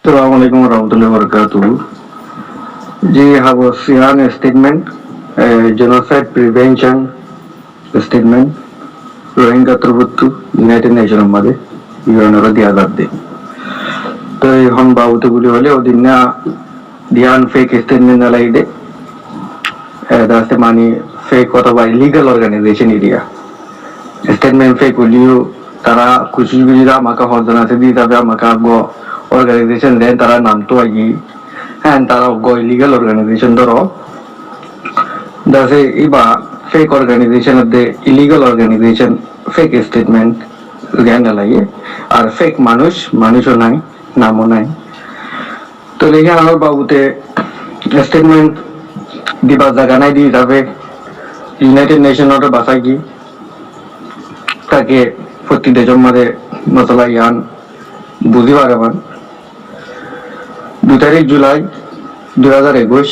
Assalamualaikum warahmatullahi wabarakatuh. We have a Sian statement, genocide prevention statement, Rohingya Trubuttu, United Nations मध्ये विवरणाला दिया जाते. तर हम बाबूते बोली वाले और दिन ध्यान फेक स्टेटमेंट वाला इधे दास्ते मानी फेक होता वाई legal organisation area statement fake बोलियो तारा कुछ भी रा मका हो जना से दी तबे मका गो organization then tara nam to agi and tara go illegal organization doro dase iba fake organization of the illegal organization fake statement ganda lage ar fake মানুষও নাই নামও নাই তো লেগে আমার বাবুতে স্টেটমেন্ট দিবা জায়গা নাই দিয়ে যাবে ইউনাইটেড নেশনের বাসায় তাকে প্রতি দেশের মাঝে মশলা ইয়ান বুঝি পারবেন 2 तारीख जुलाई 2021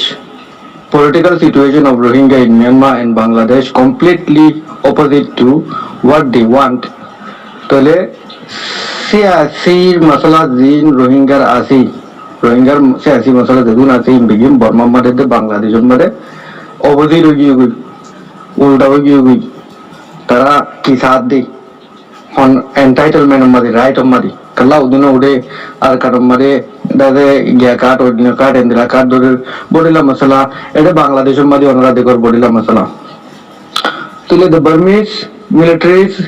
political situation of Rohingya in Myanmar and Bangladesh completely opposite to what they want. तोले सियासी मसला जीन रोहिंग्यार आसी रोहिंग्यार सियासी मसला जरूर आसी बिगिन बर्मा मधे दे बांग्लादेश मधे opposite हो गई उल्टा हो गई तारा की साथ दी on entitlement मधे right मधे कल्ला उदिनो उड़े आर काटम मधे दादे गया काट और दिनो काट इंदिरा काट दोरे बोडिला मसला एडे बांग्लादेश मधे ओनरा देखो बोडिला मसला तो ले the Burmese militaries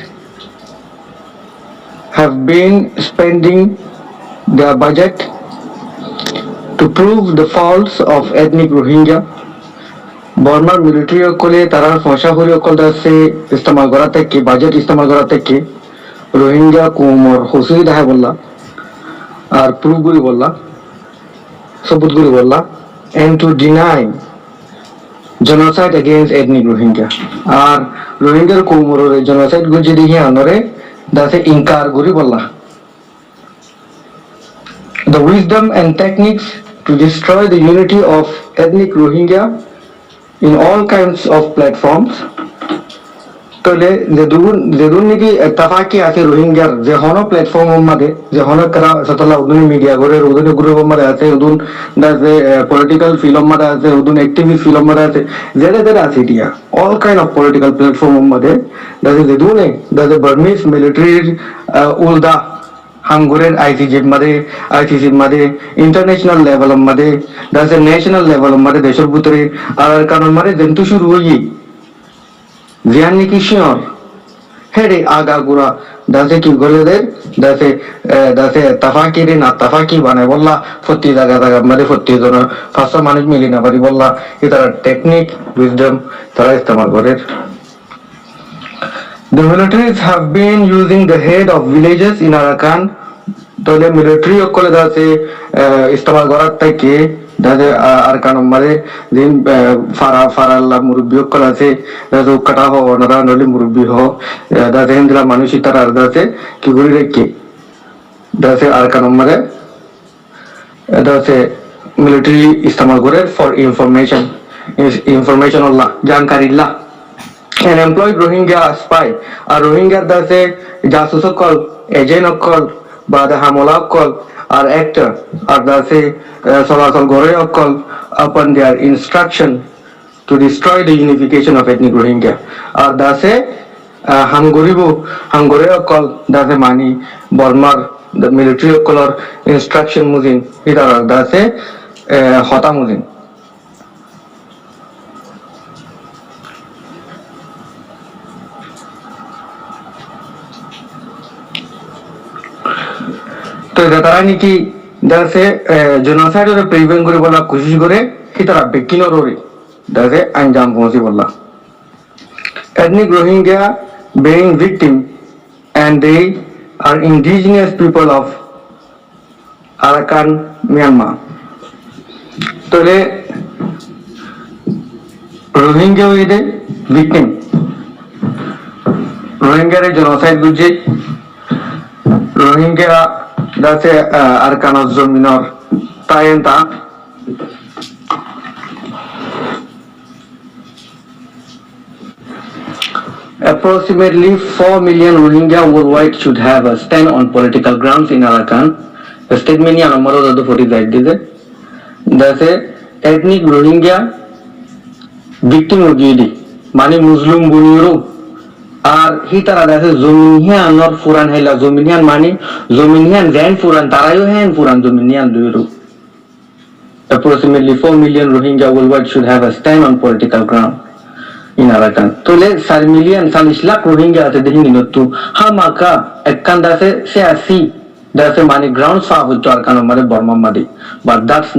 have been spending their budget to prove the faults of ethnic Rohingya. Burma military कोले तारा फौशा हुरी कोल दासे इस्तेमाल कराते कि budget इस्तेमाल कराते कि रोहिंग्या को मोर हुसुई दाहे बोला और प्रूव गुरी बोला सबूत गुरी बोला and to deny genocide against ethnic Rohingya और रोहिंग्या को मोर genocide गुजी दी है अनोरे दासे इनकार गुरी बोला the wisdom and techniques to destroy the unity of ethnic Rohingya in all kinds of platforms तोले जेदून निकी तफाकी आसे रोहिंग्या जे होनो प्लेटफॉर्म मध्ये जे होनो करा सतला उदून मीडिया गोरे उदून ग्रुप मध्ये आसे उदून दासे पॉलिटिकल फिल्म मध्ये आसे उदून एक्टिविस्ट फिल्म मध्ये आसे जेडे आसे टिया all kind of political platform मध्ये दासे जेदून दासे बर्मीज मिलिटरी उल्दा हांगुरेन आयसीसी मध्ये इंटरनॅशनल लेवल मध्ये दासे नॅशनल लेवल मध्ये देशर बुतरे आर कानून मध्ये जंतु शुरू होई ध्यान की श्योर हेडे आगा गुरा दासे की गोले दे दासे तफाकी रे ना तफाकी बने बोला फुट्टी जगह मरे फुट्टी दोनों फास्ट मानुष मिली ना बड़ी बोला इधर टेक्निक विजडम तरह इस्तेमाल करे The militaries have been using the head of villages in Arakan तोले मिलिट्री कोले दासे इस्तेमाल कराते कि दासे अरकान मरे दिन फाराला मुरुबी कोला से दासे कटा हो नरा नली मुरुबी हो दासे हिंदला मानुषी तरह दासे कि गुरी रेके दासे अरकान मरे दासे मिलिट्री इस्तेमाल करे for information अल्लाह जानकारी ला an employed Rohingya spy a Rohingya दासे जासूस कॉल एजेंट कॉल बाद हमला कॉल or actor or दासे सलासल गोरे call upon their instruction to destroy the unification of ethnic Rohingya or दासे हमगोरे कॉल दासे मानी बर्मार the military कॉल और instruction मुजिन इधर दासे होता मुजिन तो तारा निकी दासे जेनोसाइड और प्रिवेंट करे बोला कोशिश करे कि तारा बेकिनो रोरी दासे अंजाम पहुंची बोला ethnic Rohingya being victim and they are indigenous people of Arakan Myanmar तो ले रोहिंग्या हुई दे victim रोहिंग्या रे जेनोसाइड गुजे रोहिंग्या दासे अरकान जमीनर तायंता Approximately 4 million Rohingya worldwide should have a stand on political grounds in Arakan statement ni anomaro da fori guide dize dase ethnic Rohingya victim ogidi mani Muslim buniro আর হি তারা আছে জমিনিয়ান আর ফুরান হেলা জমিনিয়ান মানে জমিনিয়ান জ্ঞান ফুরান তারাইও হ্যান ফুরান জমিনিয়ান দুইরু approximately 4 million Rohingya worldwide should have a stand on political ground in Arakan tole 4 million 40 lakh Rohingya ate dehin nottu hamaka ekkan dase se asi dase mane ground fa hotto Arakan mare Burma madi but that's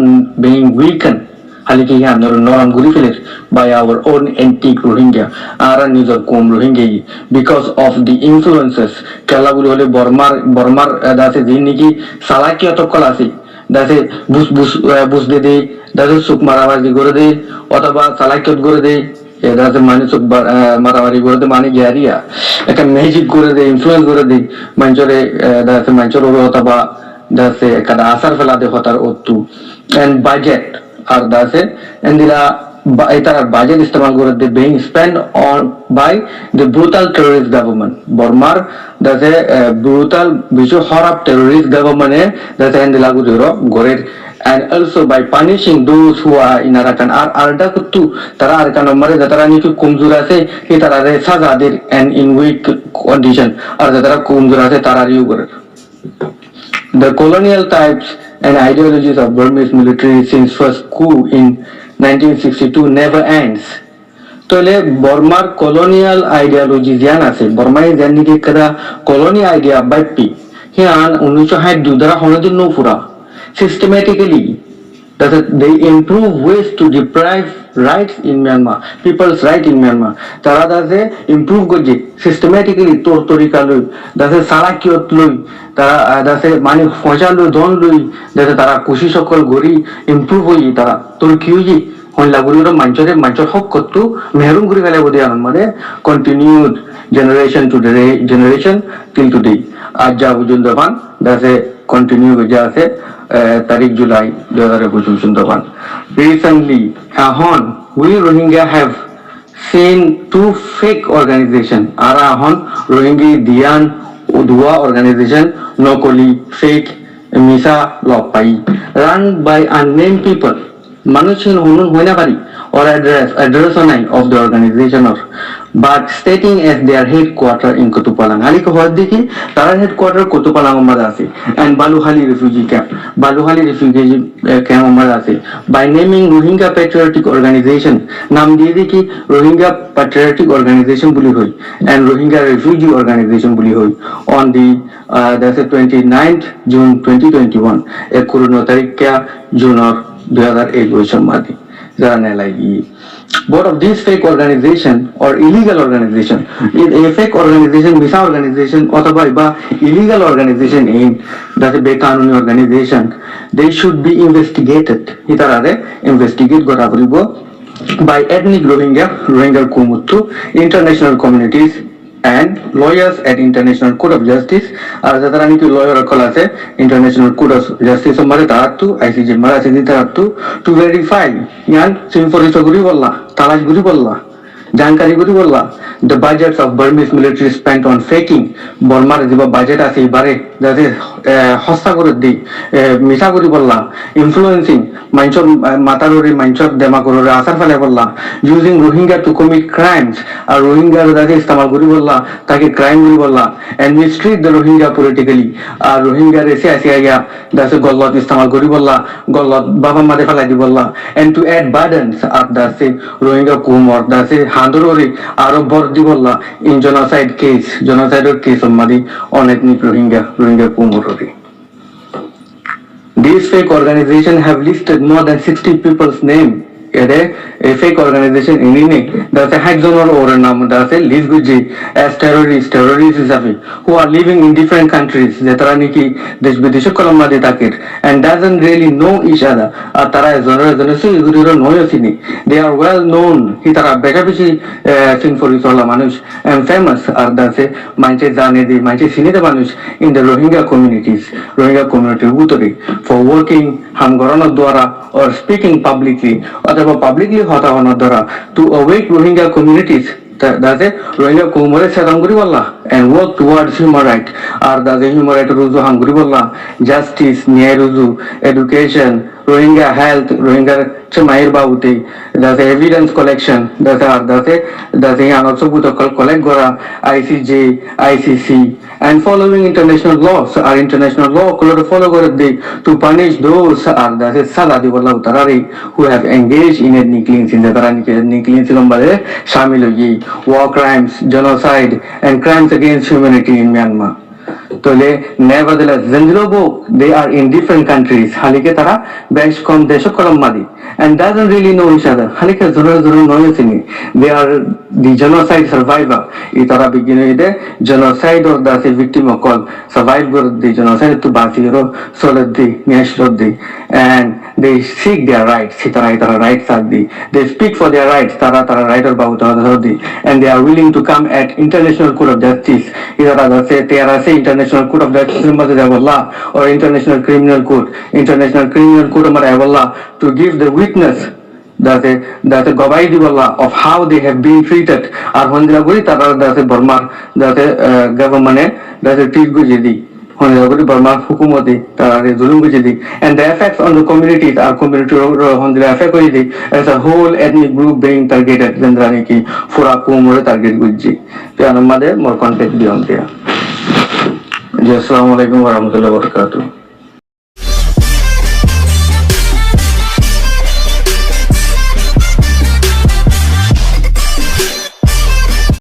being weakened haliki ya noram guri feler by our own antique Rohingya ara nijor kom Rohingya because of the influences kala guri hole Burmar dase jinni ki salakiyat kol ase dase bus de dase suk marabazi gore de অথবা salakiyat gore de dase mane suk marabari gore de mane gariya একটা magic করে de influence করে de manchore dase manchore অথবা dase kada asar fela de hotar ottu and budget আর দাসে এন্দিরা এটার budget ইস্তেমাল করে দে being spent on by the brutal terrorist government Burmar দাসে brutal বিশ্ব হরাপ terrorist government এ দাসে এন্দিলা গুজরো গরের and also by punishing those who are in Arakan আর আরডা কুতু তারা আরকান নম্বরে যারা নাকি কমজোর আছে এই তারা রে সাজা দের and in weak condition আর যারা কমজোর আছে তারা রিউ করে the colonial types and ideologies of Burmese military since first coup in 1962 never ends. Tole Burmar colonial ideologies yan ase Burma janni ke kada colonial idea bappi hian 1962 dara honodin no pura systematically that they improve ways to deprive rights in Myanmar people's right in Myanmar tara daze improve goje systematically tor torika loi daze salakiyot loi তারা দাসে মানে ফসালো দন লই দাসে তারা খুশি সকল গরি ইমপ্রুভ হই তারা তোর কি হই হইলা গরির মাঞ্চর হক করতু মেহরুম গরি গেলে বদি আনন্দ মানে continued generation to generation till today আজ যা পর্যন্ত পান দাসে কন্টিনিউ হয়ে আছে তারিখ জুলাই 2021 পর্যন্ত পান রিসেন্টলি এখন we Rohingya have seen two fake organization ara hon Rohingya Dian Udua organization locally fake Misa Lopai run by unnamed people মানুষের হুনুন হই না পারি or address of the organization or but stating as their headquarter in Kutupalang ali ko hoy dekhi tara headquarter Kutupalang mar ase and Baluhali refugee camp mar ase by naming Rohingya Patriotic Organization নাম দিয়ে দেখি Rohingya Patriotic Organization boli hoy and Rohingya Refugee Organization boli hoy on the that's 29th June 2021 ek kuruno tarikh kya June or 2021 madi jana lagi both of these fake organization or illegal organization a fake organization misa organization othoba ba illegal organization in that be kanuni organization they should be investigated hitarare investigate gora koribo by ethnic Rohingya Kumuttu international communities and lawyers at International Court of Justice আর যারা নাকি lawyer call আছে International Court of Justice মারে তারাতু ICJ মারা আছে তারাতু to verify ইয়ান সিম্পরিত গুরি বললা তালাশ গুরি বললা জানকারি গুরি বললা the budgets of Burmese military spent on faking Burmar jiba budget আছে এবারে যাতে হস্তা করে দেই মিছা গুরি বললা influencing মাইনচর মাতারুরি মাইনচর দেমাগররে আসার ফেলে বললা using Rohingya to commit crimes R Rohingya যাতে ইস্তেমাল গুরি বললা তাকে ক্রাইম গুরি বললা and mistreat the Rohingya politically R Rohingya রেসে আসিয়া দাসে গল্লত ইস্তেমাল গুরি বললা গল্লত বাবা মারে ফেলাই দি বললা and to add burdens আর দাসে Rohingya কুমর দাসে হান্দররে আরো বড় দি বললা in genocide case মাদি অনেক নি Rohingya কুমররে These fake organizations have listed more than 60 people's name. A fake organization in India that's a hexagonal or a number that's a list as terrorists who are living in different countries and doesn't really know each other they are well known and famous in the Rohingya community for working or speaking publicly publicly to awake Rohingya communities দাসে রোহিঙ্গা কোমরে সেরাম করি বললা and work towards human right আর দাসে human right রুজু হাম করি বললা justice ন্যায় রুজু education রোহিঙ্গা health রোহিঙ্গার মায়ের বাবুতে দাসে evidence collection দাসে আর দাসে আনক সবুত collect করা ICJ ICC and following international laws R international law গুলো follow করে দেই to punish those আর দাসে সাজা দি বললা তারারে who have engaged in ethnic cleansing তারা ethnic cleansing নম্বরে শামিল হই war crimes genocide and crimes against humanity in Myanmar তোলে nevertheless Zanzibar they are in different countries halike tara besh kom desho kolam madi and doesn't really know each other halike zoror know sini they are the genocide survivor itara begine ide genocide or the victim of call survivor the genocide to basiro soladi nashroddi and they seek their rights itara rights agdi they speak for their rights tara right or bahutadi and they are willing to come at international court of justice itara say international court of justice or international criminal court to give the witness that a gabai diwala of how they have been treated আর হন্দিরা করি তারা দাসে বর্মার দাসে গভর্নমেন্টে দাসে treat গুজি দি হন্দিরা করি বর্মার হুকুমতে তারা জুলুম গুজি দি and the effects on the communities আর community হন্দিরা এফেক্ট করে দি as a whole ethnic group being targeted জেন্দ্রানি কি ফুরা কুমরে টার্গেট গুজি তো আমাদের মোর কন্টেক্ট বিয়ন্ড দেয়া Assalamualaikum warahmatullahi wabarakatuh.